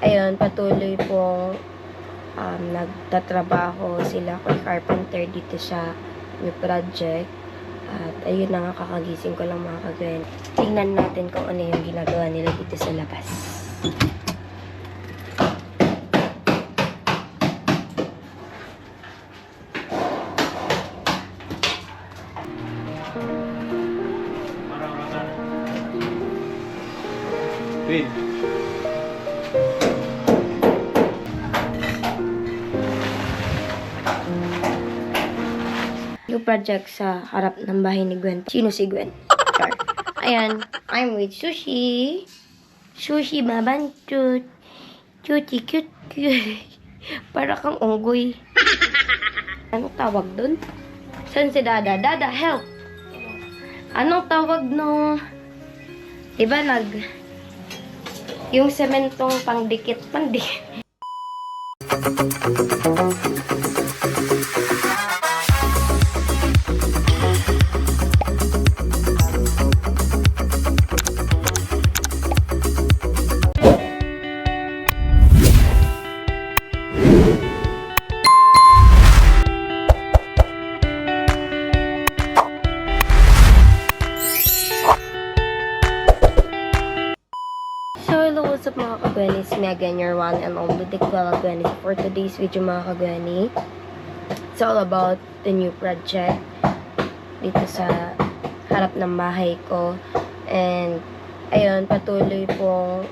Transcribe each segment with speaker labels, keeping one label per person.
Speaker 1: ayun, patuloy pong nagtatrabaho sila kay Carpenter dito sa new project. At ayun na nga, kakagising ko lang mga kagwen. Tingnan natin kung ano yung ginagawa nila dito sa labas.
Speaker 2: Wait.
Speaker 1: New project sa harap ng bahay ni Gwen. Sino si Gwen? Char. Ayan, I'm with Sushi. Sushi babantut. Cutie cute cute. Para kang unggoy. Anong tawag dun? Saan si Dada? Dada, help! Anong tawag no? Diba yung sementong pandikit. What's up mga kagwani? It's me again, your one and only Tikbala Gwenny. For today's video mga kagwani, it's all about the new project dito sa harap ng bahay ko. And ayun, patuloy pong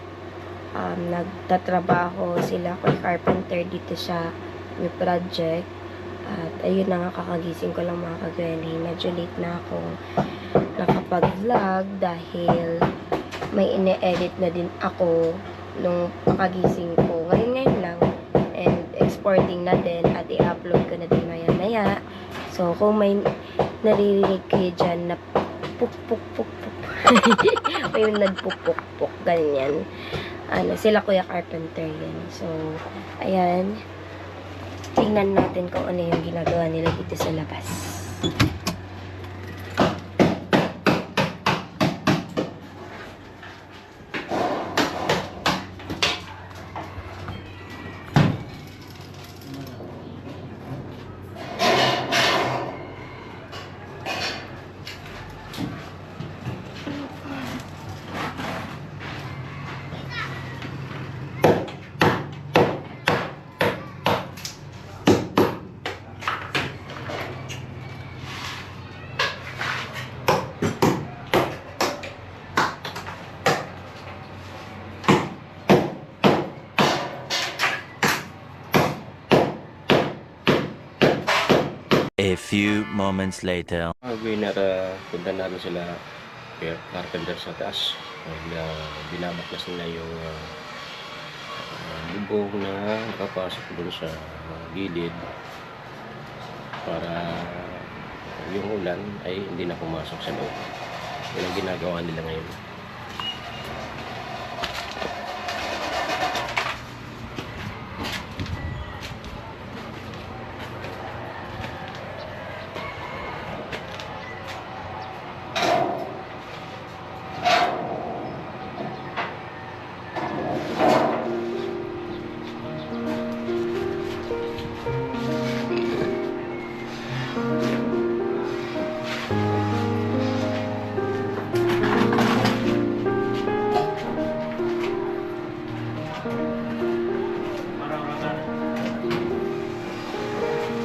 Speaker 1: nagtatrabaho sila kay Carpenter dito sa new project. At ayun na nga, kakagising ko lang mga kagwani. Medyo late na ako nakapag-vlog dahil may ine-edit na din ako nung pakagising ko. Ngayon lang. And exporting na din at i-upload ko na din maya-maya. So, kung may naririnig kayo dyan na puk-puk-puk-puk. may nagpuk-puk-puk. Ganyan. Sila Kuya Carpenter yan. So, ayan. Tingnan natin kung ano yung ginagawa nila dito sa labas.
Speaker 3: A few moments later.
Speaker 2: Winner, punta namin sila kaya Carpenter sa taas. Binabaklas nila yung bubong na nakapasok dun sa gilid para yung ulan ay hindi na pumasok sa loob. Yun ang ginagawa nila ngayon.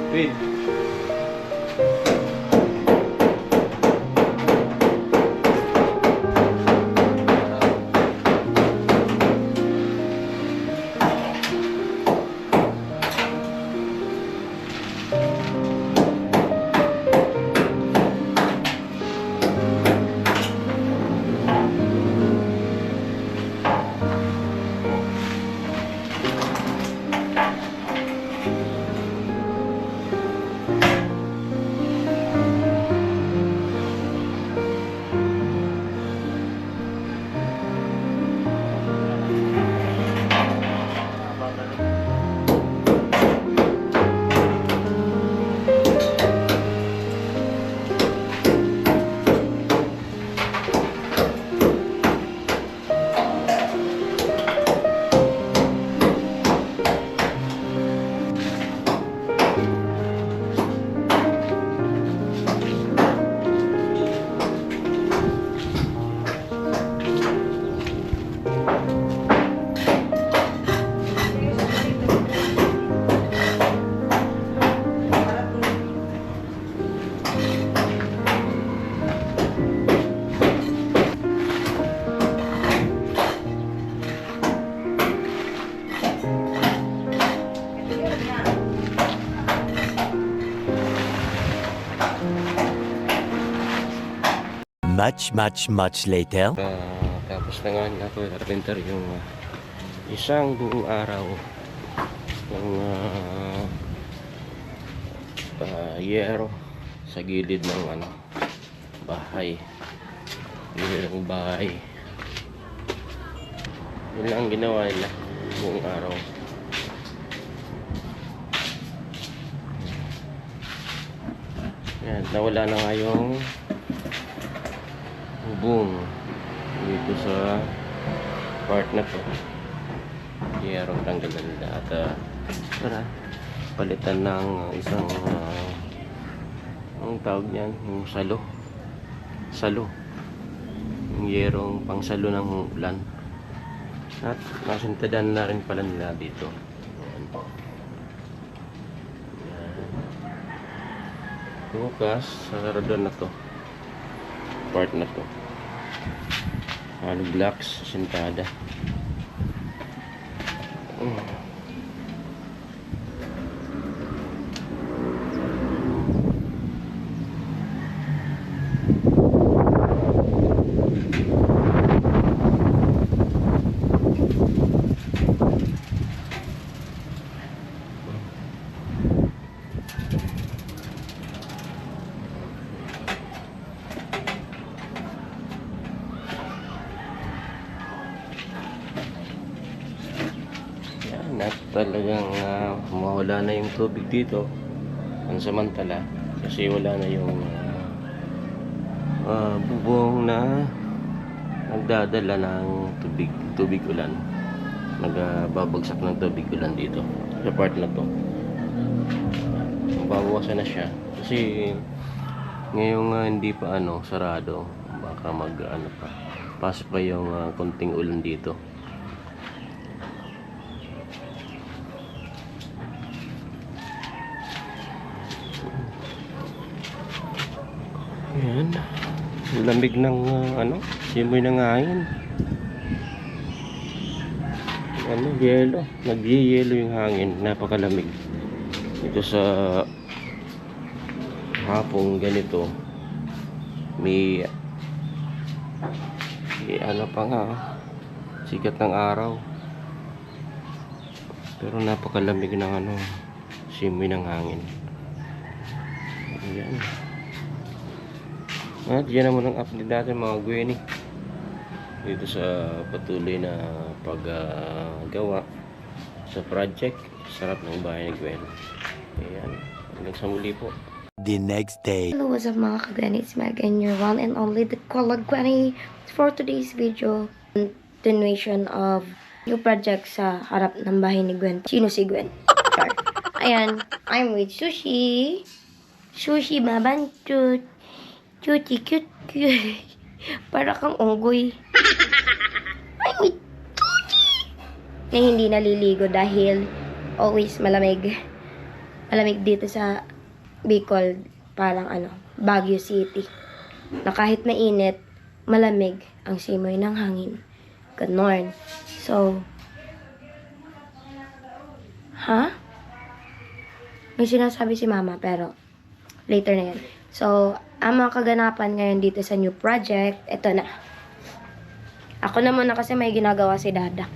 Speaker 2: Wait.
Speaker 3: much later.
Speaker 2: Tapos na nga ako carpenter yung isang buong araw ng yero sa gilid ng bahay. Gilid ng bahay. Yun lang ang ginawa nila buong araw. Yan, nawala na nga yung bubong dito sa part na to. Yerong tanggalan nila at para palitan ng isang ang tawag niyan, yung salo yung yerong pang salo ng ulan at nasintadan na rin pala nila dito. Bukas, sarado na to. Part na to. Hollow blocks, sintada. At talagang mawala na yung tubig dito pansamantala kasi wala na yung bubong na nagdadala ng tubig ulan, nagbabagsak ng tubig ulan dito sa part na to. Babawasan na siya kasi ngayong hindi pa sarado, baka pasok pa yung konting ulan dito. Ayan, lamig ng simoy ng hangin. Yelo, nag-yelo yung hangin, napakalamig. Ito sa hapong ganito, may pa nga, sikat ng araw. Pero napakalamig ng simoy ng hangin. Ayan. At yan naman ang update natin mga Gwenny dito sa patuloy na paggawa sa project. Sarap ng bahay ni Gwen. Ayan, hanggang sa muli po.
Speaker 3: The next day.
Speaker 1: Hello, what's up mga ka-Gwenny? It's Megan, your one and only the Collab Gwenny. For today's video, continuation of new project sa harap ng bahay ni Gwen. Sino si Gwen? Char. Ayan, I'm with Sushi. Sushi Mabanchut. Cutie, cute, cute. Para kang unggoy. I'm with Sushi. Na hindi naliligo dahil always malamig. Malamig dito sa Bicol, parang Baguio City. Na kahit mainit, malamig ang simoy ng hangin. Ganon. So, may sinasabi si mama pero later na yan. So, ang mga kaganapan ngayon dito sa new project, eto na. Ako na muna kasi may ginagawa si Dada.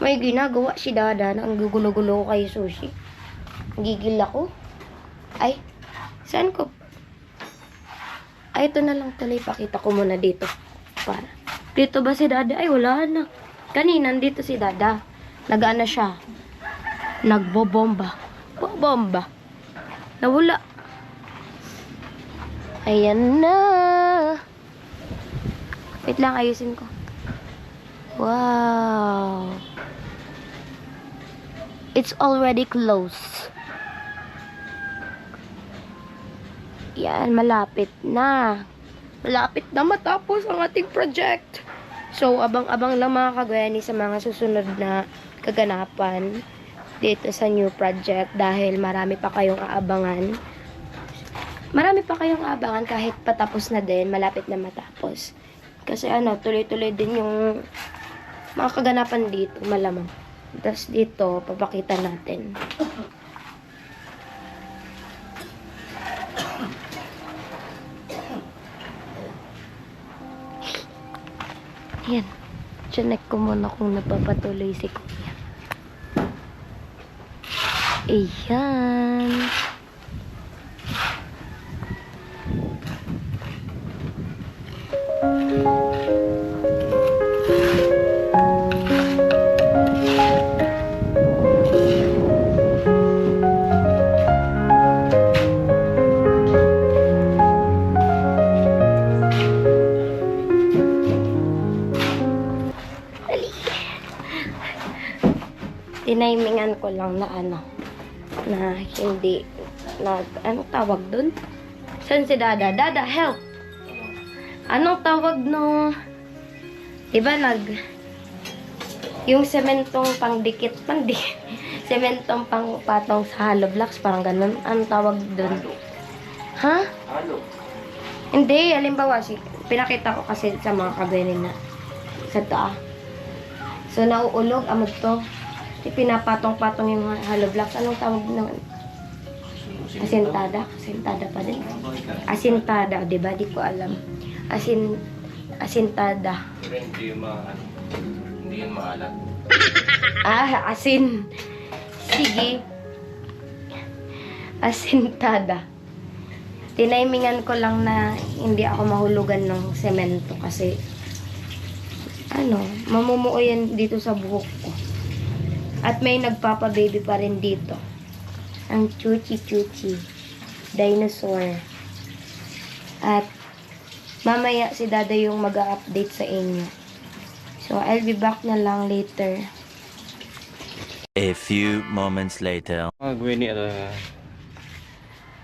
Speaker 1: May ginagawa si Dada na ang gugulo-gulo ko kay Sushi. Gigil ako. Ay, saan ko? Ay, ito na lang tuloy. Pakita ko muna dito. Para. Dito ba si Dada? Ay, wala na. Kanina, dito si Dada. Nag-ano siya? Nagbobomba. Bomba. Nawala. Ayan na. Wait lang, ayusin ko. Wow. It's already close. Yan, malapit na. Malapit na matapos ang ating project. So, abang-abang lang mga ka-Gwenny sa mga susunod na kaganapan dito sa new project dahil marami pa kayong aabangan. Marami pa kayong aabangan kahit patapos na din, malapit na matapos. Kasi tuloy-tuloy din yung mga kaganapan dito, malamang. Tapos dito, papakita natin. Yan. Chinek ko muna kung napapatuloy si Kuya. Ayan. Tinimingan ko lang na na hindi, anong tawag dun? Saan si Dada? Dada, help! Anong tawag no? Diba yung sementong pangdikit, sementong pang patong sa hollow blocks, parang ganun. Anong tawag dun? Ha? Hindi, halimbawa, pinakita ko kasi sa mga kabenin na sa taa. So, nauulog, amod to. Pinapatong-patong yung hollow blocks. Anong tawag naman? Asintada? Asintada pa din. Asintada, di ba? Di ko alam. Asintada.
Speaker 2: Pero hindi yun maalat.
Speaker 1: Asin. Sige. Asintada. Tinaimingan ko lang na hindi ako mahulugan ng semento kasi mamumuo yan dito sa buhok ko. At may nagpapa-baby pa rin dito. Ang Chuchi dinosaur. At mamaya si Dada yung mag-update sa inyo. So, I'll be back na lang later.
Speaker 3: A few moments later.
Speaker 2: Mga Gwenny,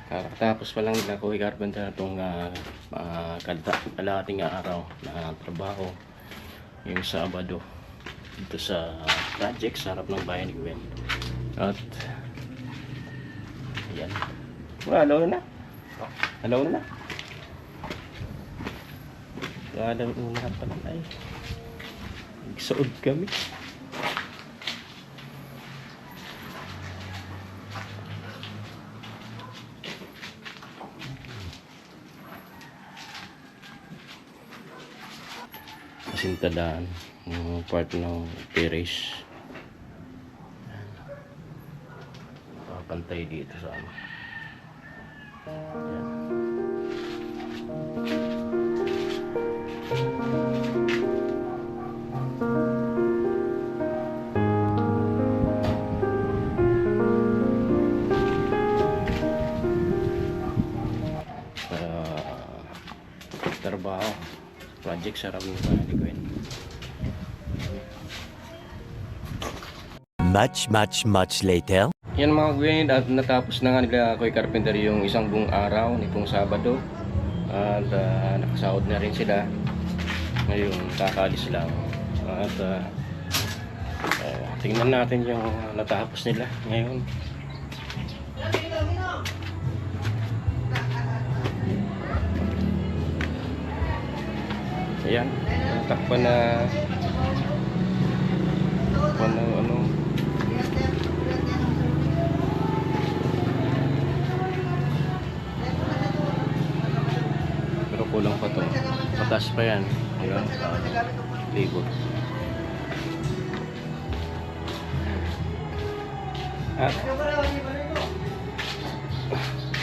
Speaker 2: kakatapos pa lang nila Kuya Carpenter itong kalahating araw na trabaho yung Sabado dito sa project sa harap ng bayan ni Gwen. At ayan. Hello na. Hello na. Hello na pala ay. Nagsuod kami. Sintadaan yung part ng terrace. Papantay dito sa ano. Ayan. Trabaho project sa Ramon ni Gwen.
Speaker 3: Much later.
Speaker 2: Yan mga Gwen, at natapos na nga nila Kuya Carpenter yung isang buong araw nitong Sabado. At nakasahod na rin sila. Ngayon kakalis lang. At tingnan natin yung natapos nila ngayon. Ayan, takpan na ano. Pero kulang pa to. Patas pa yan. Ayan, libot. At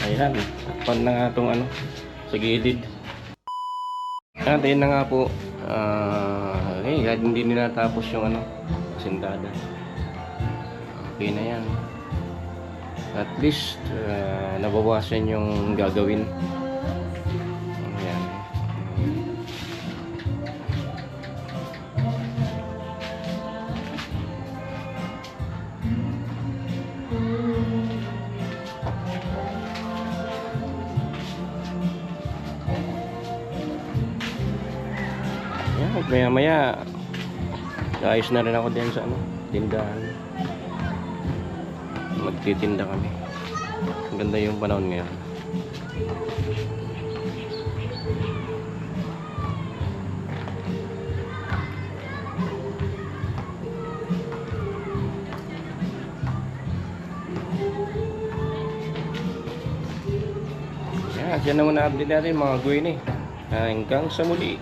Speaker 2: ayan, takpan na nga itong ano sa gilid. At ayun na nga po, hindi nila tapos yung sintada. Okay na yan. At least, nabawasan yung gagawin. Ayan. Maya ayos na rin ako din sa tindahan. Magtitinda kami. Ganda yung panahon ngayon. Yan na muna update natin mga Gwenny. Hanggang sa muli.